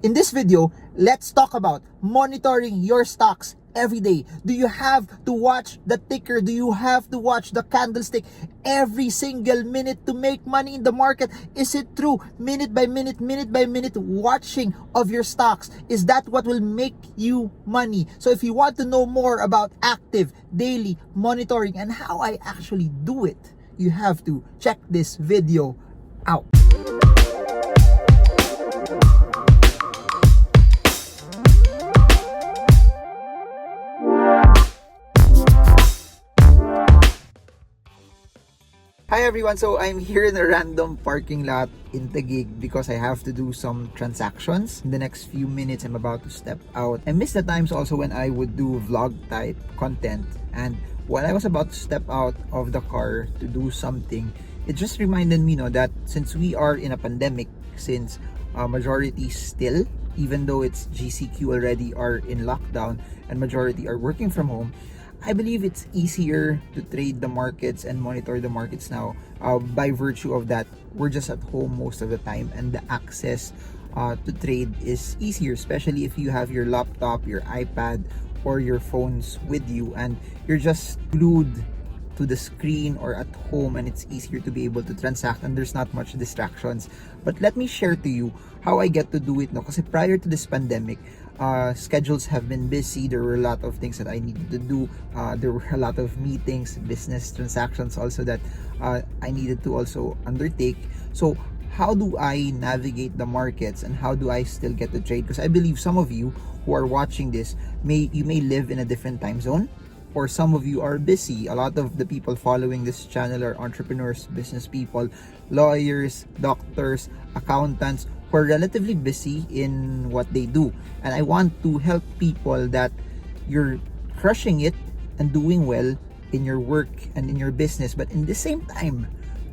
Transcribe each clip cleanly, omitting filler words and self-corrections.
In this video, let's talk about monitoring your stocks every day. Do you have to watch the ticker? Do you have to watch the candlestick every single minute to make money in the market? Is it true? Minute by minute watching of your stocks. Is that what will make you money? So if you want to know more about active daily monitoring and how I actually do it, you have to check this video out. Hi everyone, so I'm here in a random parking lot in Taguig because I have to do some transactions. In the next few minutes, I'm about to step out. I miss the times also when I would do vlog type content, and when I was about to step out of the car to do something, it just reminded me that since we are in a pandemic, since majority still, even though it's GCQ already, are in lockdown and majority are working from home, I believe it's easier to trade the markets and monitor the markets now by virtue of that we're just at home most of the time, and the access to trade is easier, especially if you have your laptop, your iPad, or your phones with you and you're just glued to the screen or at home, and it's easier to be able to transact and there's not much distractions. But let me share to you how I get to do it now, kasi prior to this pandemic, schedules have been busy. There were a lot of things that I needed to do. There were a lot of meetings, business transactions also that I needed to also undertake. So how do I navigate the markets and how do I still get to trade? Because I believe some of you who are watching this, you may live in a different time zone, or some of you are busy. A lot of the people following this channel are entrepreneurs, business people, lawyers, doctors, accountants, who are relatively busy in what they do. And I want to help people that you're crushing it and doing well in your work and in your business, but in the same time,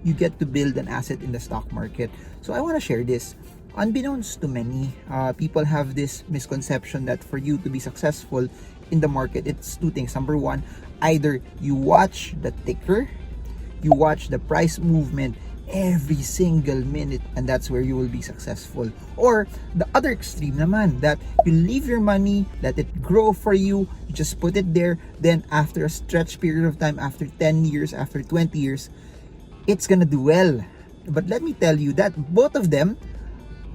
you get to build an asset in the stock market. So I want to share this. Unbeknownst to many, people have this misconception that for you to be successful in the market, it's two things. Number one, either you watch the ticker, you watch the price movement every single minute, and that's where you will be successful. Or the other extreme naman, that you leave your money, let it grow for you, you just put it there, then after a stretch period of time, after 10 years, after 20 years, it's gonna do well. But let me tell you that both of them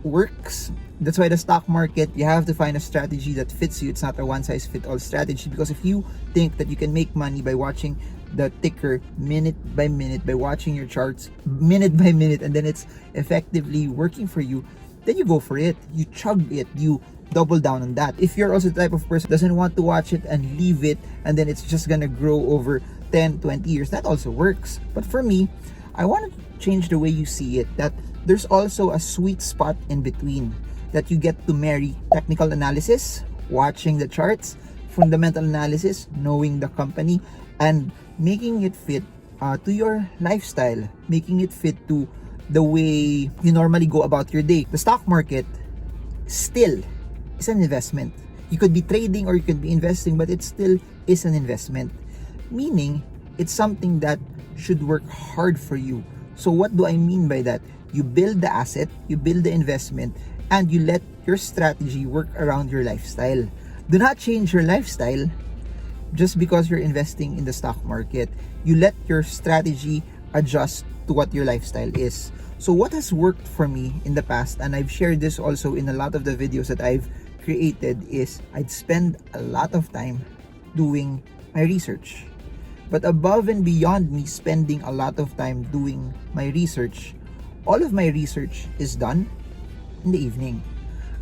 works. That's why the stock market, you have to find a strategy that fits you. It's not a one-size-fits-all strategy, because if you think that you can make money by watching the ticker minute by minute, by watching your charts minute by minute, and then it's effectively working for you, then you go for it. You chug it. You double down on that. If you're also the type of person who doesn't want to watch it and leave it, and then it's just gonna grow over 10, 20 years, that also works. But for me, I want to change the way you see it, that there's also a sweet spot in between, that you get to marry technical analysis, watching the charts, fundamental analysis, knowing the company, and making it fit to your lifestyle, making it fit to the way you normally go about your day. The stock market still is an investment. You could be trading or you could be investing, but it still is an investment, meaning it's something that should work hard for you. So what do I mean by that? You build the asset, you build the investment, and you let your strategy work around your lifestyle. Do not change your lifestyle just because you're investing in the stock market. You let your strategy adjust to what your lifestyle is. So what has worked for me in the past, and I've shared this also in a lot of the videos that I've created, is I'd spend a lot of time doing my research. But above and beyond me spending a lot of time doing my research, all of my research is done in the evening.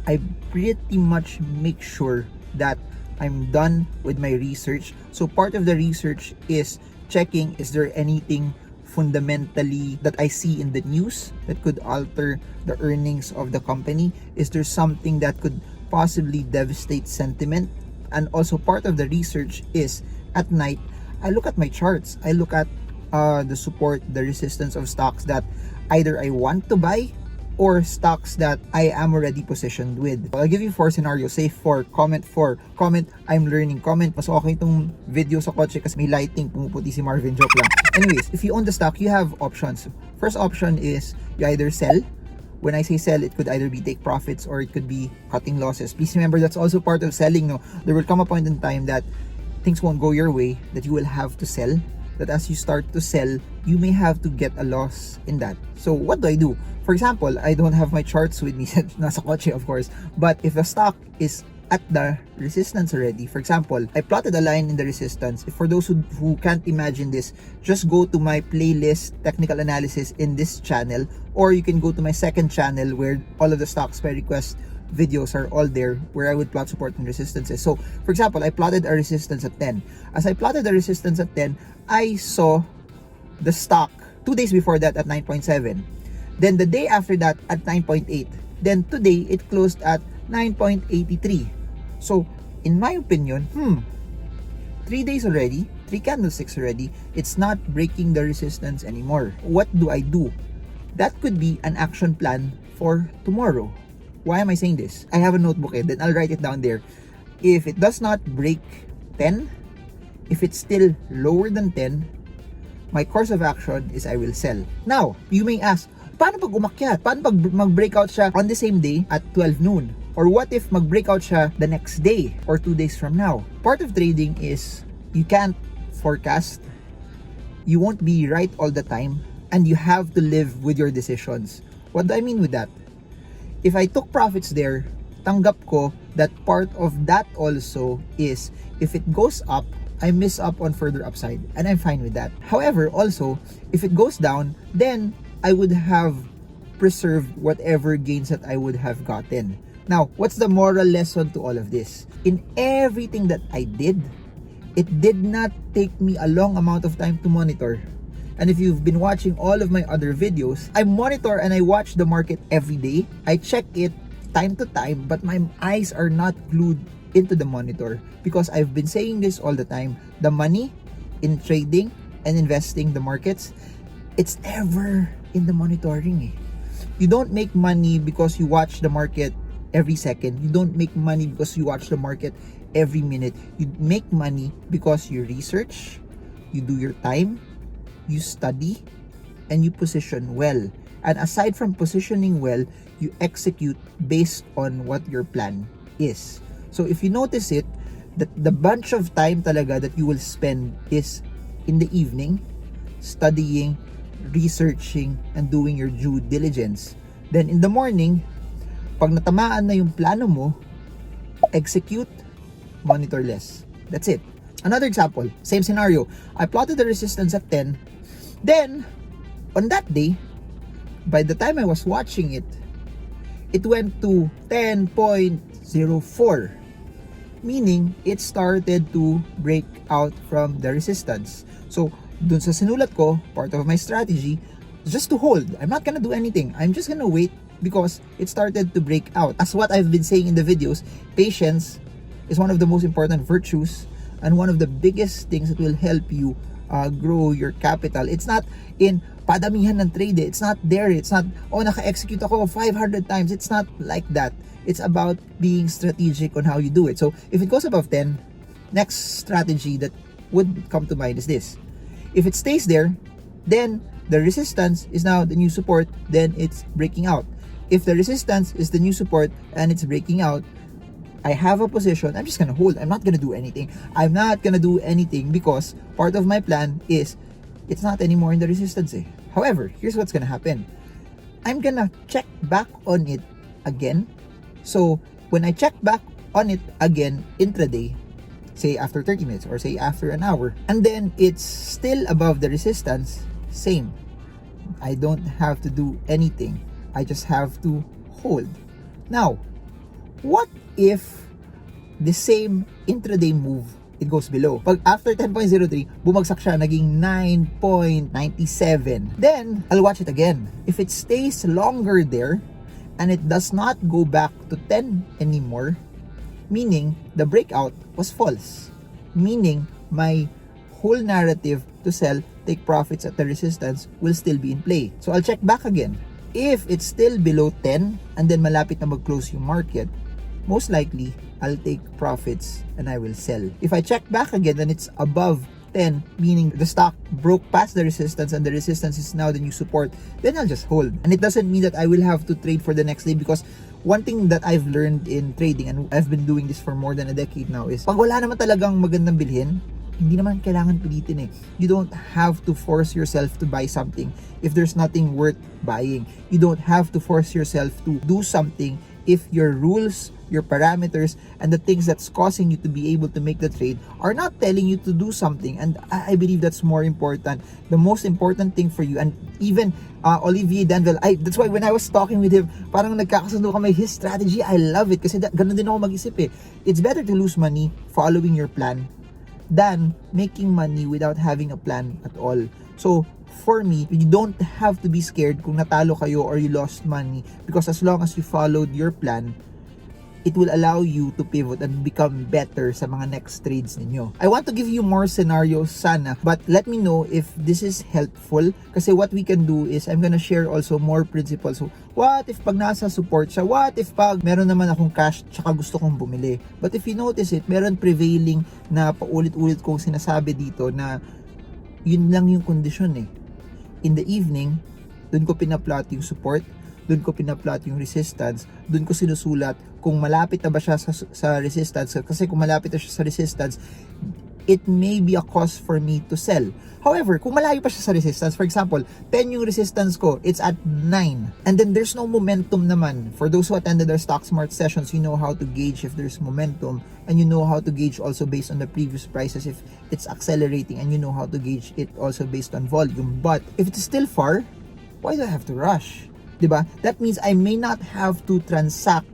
I pretty much make sure that I'm done with my research. So part of the research is checking, is there anything fundamentally that I see in the news that could alter the earnings of the company? Is there something that could possibly devastate sentiment? And also part of the research is at night, I look at my charts. I look at the support, the resistance of stocks that either I want to buy or stocks that I am already positioned with. I'll give you 4 scenarios. Say 4, comment 4, comment I'm learning, comment mas okay itong video sa kotse kasi may lighting, pumuputi si Marvin, joke lang. Anyways, if you own the stock, you have options. First option is you either sell When I say sell, it could either be take profits or it could be cutting losses. Please remember, that's also part of selling. No, there will come a point in time that things won't go your way, that you will have to sell. That as you start to sell, you may have to get a loss in that. So what do I do? For example, I don't have my charts with me, nasa kotse of course, but if the stock is at the resistance already, for example, I plotted a line in the resistance. If for those who can't imagine this, just go to my playlist technical analysis in this channel, or you can go to my second channel where all of the stocks by request videos are all there, where I would plot support and resistances. So for example, I plotted a resistance at 10. As I plotted the resistance at 10, I saw the stock 2 days before that at 9.7, then the day after that at 9.8, then today it closed at 9.83. So in my opinion, 3 days already, 3 candlesticks already, it's not breaking the resistance anymore. What do I do? That could be an action plan for tomorrow. Why am I saying this? I have a notebook, then I'll write it down there. If it does not break 10, if it's still lower than 10, my course of action is I will sell. Now, you may ask, paano pag umakyat? Paano pag mag-breakout siya on the same day at 12 noon? Or what if mag-breakout siya the next day or 2 days from now? Part of trading is you can't forecast. You won't be right all the time, and you have to live with your decisions. What do I mean with that? If I took profits there, tanggap ko that part of that also is if it goes up, I miss up on further upside, and I'm fine with that. However, also, if it goes down, then I would have preserved whatever gains that I would have gotten. Now, what's the moral lesson to all of this? In everything that I did, it did not take me a long amount of time to monitor. And if you've been watching all of my other videos, I monitor and I watch the market every day. I check it time to time, but my eyes are not glued into the monitor, because I've been saying this all the time. The money in trading and investing the markets, it's ever in the monitoring. You don't make money because you watch the market every second. You don't make money because you watch the market every minute. You make money because you research, you do your time, you study, and you position well. And aside from positioning well, you execute based on what your plan is. So if you notice it, that the bunch of time talaga that you will spend is in the evening, studying, researching, and doing your due diligence. Then in the morning, pag natamaan na yung plano mo, execute, monitor less. That's it. Another example, same scenario. I plotted the resistance at 10. Then, on that day, by the time I was watching it, it went to 10.04. Meaning, it started to break out from the resistance. So, dun sa sinulat ko, part of my strategy, just to hold. I'm not gonna do anything. I'm just gonna wait because it started to break out. As what I've been saying in the videos, patience is one of the most important virtues and one of the biggest things that will help you grow your capital. It's not in padamihan ng trade. It's not there. It's not, naka-execute ako 500 times. It's not like that. It's about being strategic on how you do it. So, if it goes above 10, next strategy that would come to mind is this. If it stays there, then the resistance is now the new support, then it's breaking out. If the resistance is the new support and it's breaking out, I have a position, I'm just gonna hold. I'm not gonna do anything. I'm not gonna do anything because part of my plan is it's not anymore in the resistance. However, here's what's gonna happen. I'm gonna check back on it again. So, when I check back on it again intraday, say after 30 minutes or say after an hour, and then it's still above the resistance, same. I don't have to do anything. I just have to hold. Now, what if the same intraday move, it goes below? Pag after 10.03, bumagsak siya, naging 9.97. Then, I'll watch it again. If it stays longer there, and it does not go back to 10 anymore, meaning the breakout was false. Meaning, my whole narrative to sell, take profits at the resistance will still be in play. So, I'll check back again. If it's still below 10, and then malapit na mag-close yung market, most likely, I'll take profits and I will sell. If I check back again and it's above 10, meaning the stock broke past the resistance and the resistance is now the new support, then I'll just hold. And it doesn't mean that I will have to trade for the next day, because one thing that I've learned in trading, and I've been doing this for more than a decade now, is pag wala naman talagang magandang bilhin, hindi naman kailangan pilitin eh. You don't have to force yourself to buy something if there's nothing worth buying. You don't have to force yourself to do something if your rules, your parameters, and the things that's causing you to be able to make the trade are not telling you to do something. And I believe that's more important. The most important thing for you, and even Olivier Danville, that's why when I was talking with him, parang nagkakasundo kami his strategy. I love it kasi ganun din ako mag-isip eh. It's better to lose money following your plan than making money without having a plan at all. So, for me, you don't have to be scared kung natalo kayo or you lost money, because as long as you followed your plan, it will allow you to pivot and become better sa mga next trades ninyo. I want to give you more scenarios sana, but let me know if this is helpful, kasi what we can do is I'm gonna share also more principles. So, what if pag nasa support siya? What if pag meron naman akong cash tsaka gusto kong bumili? But if you notice it, meron prevailing na paulit-ulit kong sinasabi dito na yun lang yung kondisyon eh. In the evening, dun ko pinaplot yung support, dun ko pinaplot yung resistance, dun ko sinusulat kung malapit na ba siya sa resistance, kasi kung malapit na siya sa resistance, it may be a cause for me to sell. However, kung malayo pa siya sa resistance, for example, 10 yung resistance ko, it's at 9, and then there's no momentum naman. For those who attended our Stock Smart sessions, you know how to gauge if there's momentum, and you know how to gauge also based on the previous prices if it's accelerating, and you know how to gauge it also based on volume. But if it's still far, why do I have to rush? Diba? That means I may not have to transact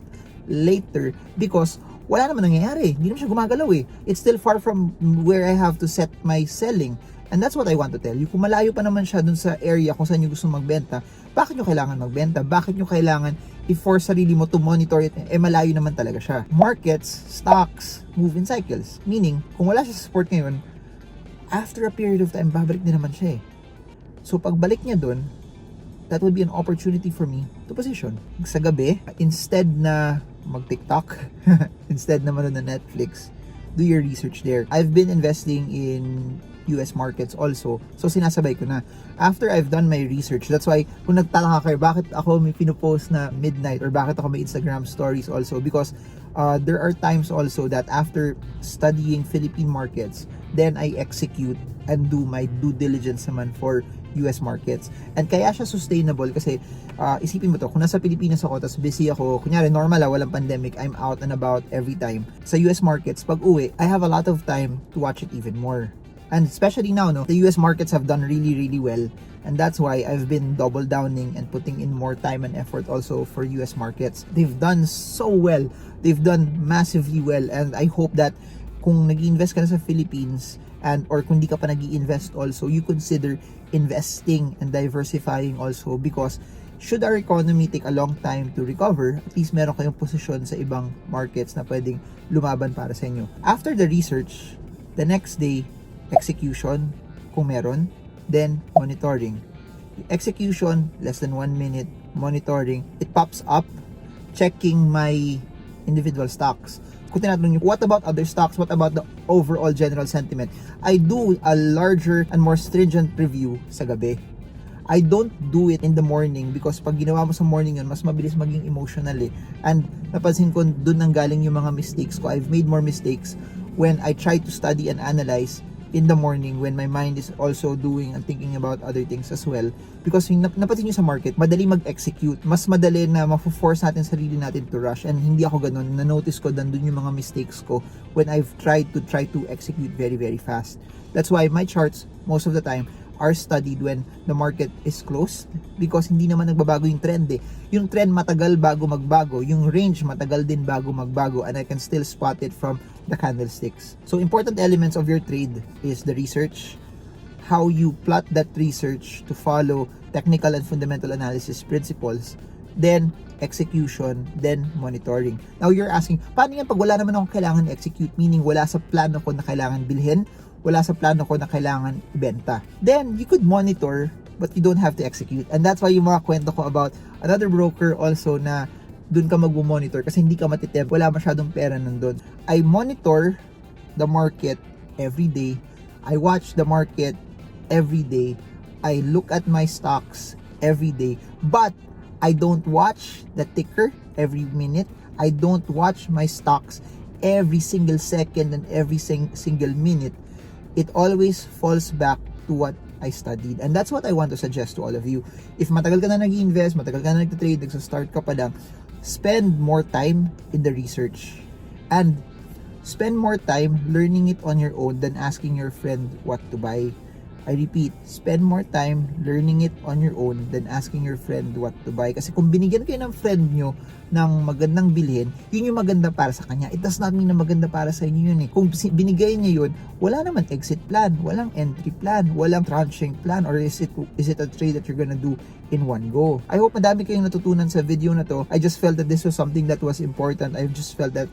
later because wala naman nangyayari. Hindi naman siya gumagalaw eh. It's still far from where I have to set my selling. And that's what I want to tell you. Kung malayo pa naman siya dun sa area kung saan nyo gusto magbenta, bakit nyo kailangan magbenta? Bakit nyo kailangan i-force sarili mo to monitor it? Eh, malayo naman talaga siya. Markets, stocks, move in cycles. Meaning, kung wala siya sa support ngayon, after a period of time, babalik din naman siya eh. So, pagbalik niya dun, that would be an opportunity for me to position. Sa gabi, instead na mag-TikTok, instead na manood na Netflix, do your research there. I've been investing in US markets also. So, sinasabay ko na. After I've done my research, that's why, kung nagtataka kayo, bakit ako may pinupost na midnight or bakit ako may Instagram stories also, because there are times also that after studying Philippine markets, then I execute and do my due diligence naman for US markets. And kaya siya sustainable kasi isipin mo to, kung nasa Pilipinas ako tapos busy ako, kunyari normal walang pandemic, I'm out and about every time. Sa US markets, pag uwi, I have a lot of time to watch it even more. And especially now, no, the US markets have done really, really well. And that's why I've been double downing and putting in more time and effort also for US markets. They've done so well. They've done massively well. And I hope that kung nag-invest ka na sa Philippines, and or kung di ka pa nag-i-invest also, you consider investing and diversifying also, because should our economy take a long time to recover, at least meron kayong posisyon sa ibang markets na pwedeng lumaban para sa inyo. After the research, the next day, execution kung meron, then monitoring. Execution, less than 1 minute. Monitoring, it pops up, checking my individual stocks. Kung tinatanong nyo, what about other stocks? What about the overall general sentiment? I do a larger and more stringent review sa gabi. I don't do it in the morning because pag ginawa mo sa morning yun, mas mabilis maging emotional eh. And napansin ko dun nang galing yung mga mistakes ko. I've made more mistakes when I try to study and analyze in the morning when my mind is also doing and thinking about other things as well. Because napansin nyo sa market, madali mag-execute. Mas madali na ma-force natin sarili natin to rush. And hindi ako ganun. Na-notice ko dun yung mga mistakes ko when I've tried to execute very, very fast. That's why my charts, most of the time, are studied when the market is closed, because hindi naman nagbabago yung trend eh. Yung trend matagal bago magbago, yung range matagal din bago magbago, and I can still spot it from the candlesticks. So important elements of your trade is the research, how you plot that research to follow technical and fundamental analysis principles, then execution, then monitoring. Now you're asking, paano yan pag wala naman akong kailangan execute, meaning wala sa plano ko na kailangan bilhin, wala sa plano ko na kailangan ibenta? Then you could monitor, but you don't have to execute. And that's why yung mga kwento ko about another broker also na dun ka mag-monitor kasi hindi ka matitempt, wala masyadong pera nandun. I monitor the market every day, I watch the market every day. I look at my stocks every day, but I don't watch the ticker every minute. I don't watch my stocks every single second and every single minute. It always falls back to what I studied. And that's what I want to suggest to all of you. If matagal ka na nag-invest, matagal ka na nag-trade, nagsa-start ka pa lang, spend more time in the research. And spend more time learning it on your own than asking your friend what to buy. I repeat, spend more time learning it on your own than asking your friend what to buy. Kasi kung binigyan kayo ng friend nyo ng magandang bilhin, yun yung maganda para sa kanya. It does not mean na maganda para sa inyo yun eh. Kung binigay niya yun, wala naman exit plan, walang entry plan, walang tranching plan, or is it a trade that you're gonna do in one go? I hope madami kayong natutunan sa video na to. I just felt that this was something that was important. I just felt that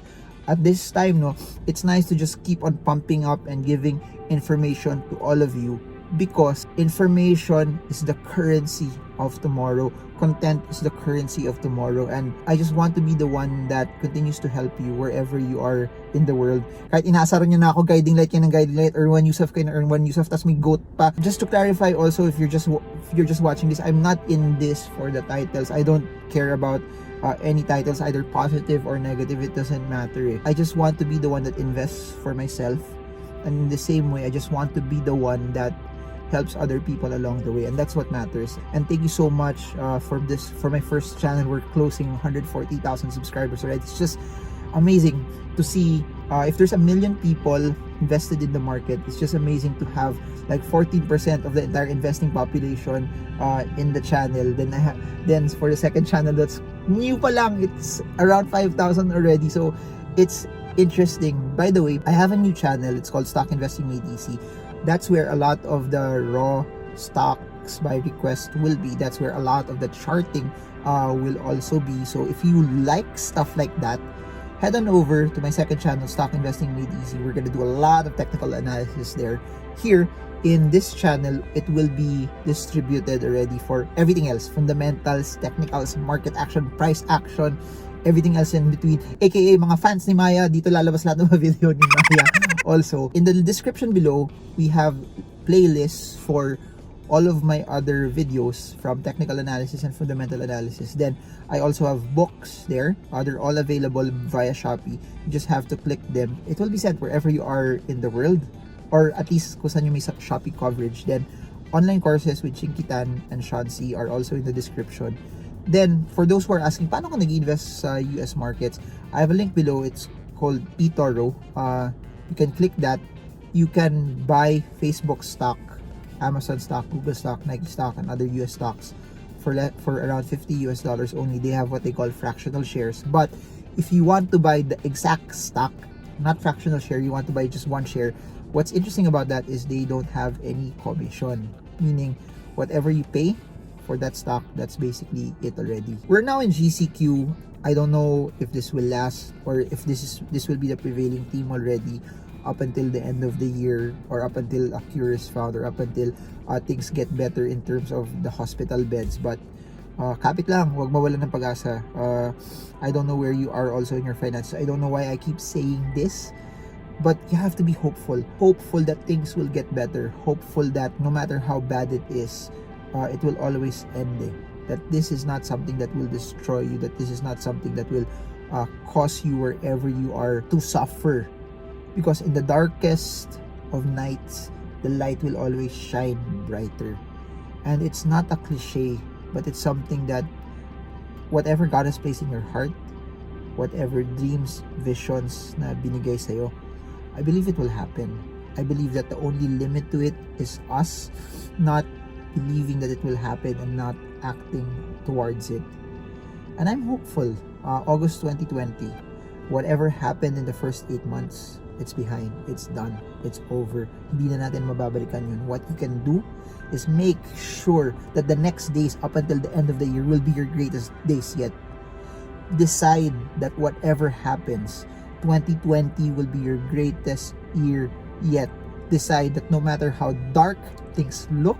at this time, it's nice to just keep on pumping up and giving information to all of you, because information is the currency of tomorrow. Content is the currency of tomorrow, and I just want to be the one that continues to help you wherever you are in the world. Kahit inaasar nyo na ako, guiding light yan ng guiding light, or One Yusuf kayo na earn One Yusuf, tas may goat pa. Just to clarify also, if you're just watching this, I'm not in this for the titles. I don't care about any titles, either positive or negative. It doesn't matter. I just want to be the one that invests for myself, and in the same way, I just want to be the one that helps other people along the way, and that's what matters. And thank you so much for my first channel. We're closing 140,000 subscribers already. It's just amazing to see. If there's 1 million people invested in the market, it's just amazing to have like 14% of the entire investing population in the channel. Then for the second channel that's new pa lang, it's around 5,000 already. So it's interesting. By the way, I have a new channel. It's called Stock Investing Made Easy. That's where a lot of the raw stocks by request will be. That's where a lot of the charting will also be. So if you like stuff like that, head on over to my second channel, Stock Investing Made Easy. We're gonna do a lot of technical analysis there. Here in this channel, it will be distributed already for everything else: fundamentals, technicals, market action, price action, everything else in between, aka mga fans ni Maya. Dito lalabas lahat ng mga video ni Maya. Also, in the description below, we have playlists for all of my other videos, from technical analysis and fundamental analysis. Then I also have books there. They're all available via Shopee. You just have to click them. It will be sent wherever you are in the world, or at least kung saan yung may Shopee coverage. Then online courses with Chinkee Tan and Sean Si are also in the description. Then for those who are asking, paano ka nag-invest sa US markets, I have a link below. It's called eToro. You can click that. You can buy Facebook stock, Amazon stock, Google stock, Nike stock, and other US stocks for around $50 only. They have what they call fractional shares. But if you want to buy the exact stock, not fractional share, you want to buy just one share, what's interesting about that is they don't have any commission. Meaning, whatever you pay for that stock, that's basically it already. We're now in GCQ. I don't know if this will last, or if this will be the prevailing theme already up until the end of the year, or up until a cure is found, or up until things get better in terms of the hospital beds. But kapit lang, wag mawalan ng pag-asa. I don't know where you are also in your finances. I don't know why I keep saying this, but you have to be hopeful that things will get better, hopeful that no matter how bad it is, it will always end it. That this is not something that will destroy you, that this is not something that will cause you, wherever you are, to suffer. Because in the darkest of nights, the light will always shine brighter. And it's not a cliche, but it's something that whatever God has placed in your heart, whatever dreams, visions na binigay sa'yo, I believe it will happen. I believe that the only limit to it is us not believing that it will happen and not acting towards it. And I'm hopeful. August 2020, whatever happened in the first 8 months, it's behind, it's done, it's over. Hindi na natin mababalikan yun. What you can do is make sure that the next days up until the end of the year will be your greatest days yet. Decide that whatever happens, 2020 will be your greatest year yet. Decide that no matter how dark things look,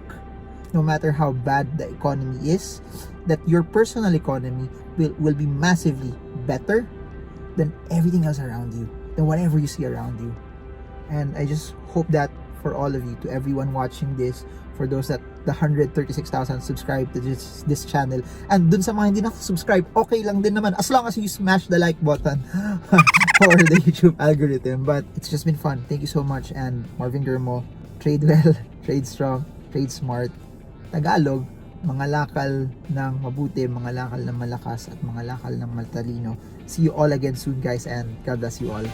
no matter how bad the economy is, that your personal economy will be massively better than everything else around you, than whatever you see around you. And I just hope that for all of you, to everyone watching this, for those that the 136,000 subscribe to this channel, and dun sa mga hindi subscribe, okay lang din naman as long as you smash the like button for the YouTube algorithm. But it's just been fun. Thank you so much, and Marvin Germo, trade well, trade strong, trade smart. Tagalog, mga lakal ng mabuti, mga lakal ng malakas, at mga lakal ng matalino. See you all again soon, guys, and God bless you all.